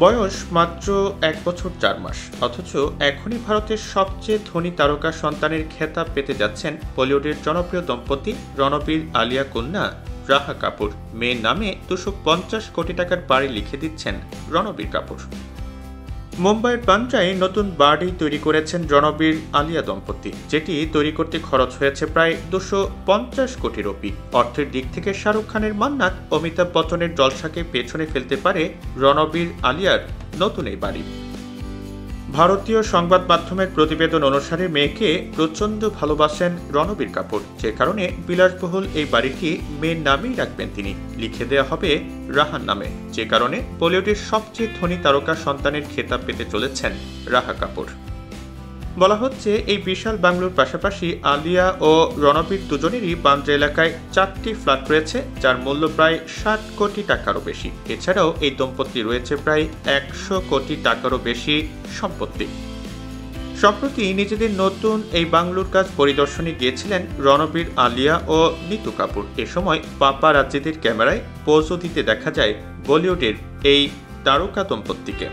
বয়স মাত্র 1 বছর 4 মাস, অথচ এখনই ভারতের সবচেয়ে ধনী তারকা সন্তানের খেতাব পেতে যাচ্ছেন বলিউডের জনপ্রিয় দম্পতি রণবীর আলিয়া কন্যা রাহা কাপুর। মেয়ের নামে 250 কোটি টাকার বাড়ি লিখে দিচ্ছেন রণবীর কাপুর। মুম্বাইয়ের বান্দ্রায় নতুন বাড়ি তৈরি করেছেন রণবীর আলিয়া দম্পতি, যেটি তৈরি করতে খরচ হয়েছে প্রায় 250 কোটি রুপি। অর্থের দিক থেকে শাহরুখ খানের মান্নাত, অমিতাভ বচ্চনের জলসাকে পেছনে ফেলতে পারে রণবীর আলিয়ার নতুন এই বাড়ি। ভারতীয় সংবাদ মাধ্যমের প্রতিবেদন অনুসারে মেয়েকে প্রচণ্ড ভালোবাসেন রণবীর কাপুর, যে কারণে বিলাসবহুল এই বাড়িটি মেয়ের নামেই রাখবেন তিনি। লিখে দেওয়া হবে রাহার নামে, যে কারণে বলিউডের সবচেয়ে ধনী তারকা সন্তানের খেতাব পেতে চলেছেন রাহা কাপুর। বলা হচ্ছে এই বিশাল বাংলোর পাশাপাশি আলিয়া ও রণবীর দুজনেরই বান্দ্রা এলাকায় 4টি ফ্ল্যাট রয়েছে, যার মূল্য প্রায় 60 কোটি টাকারও বেশি। এছাড়াও এই দম্পতি রয়েছে প্রায় 100 কোটি টাকারও বেশি সম্পত্তি। সম্প্রতি নিজেদের নতুন এই বাংলোর কাজ পরিদর্শনে গিয়েছিলেন রণবীর আলিয়া ও নিতু কাপুর। এ সময় পাপারাজ্জিদের ক্যামেরায় পোজও দিতে দেখা যায় বলিউডের এই তারকা দম্পতিকে।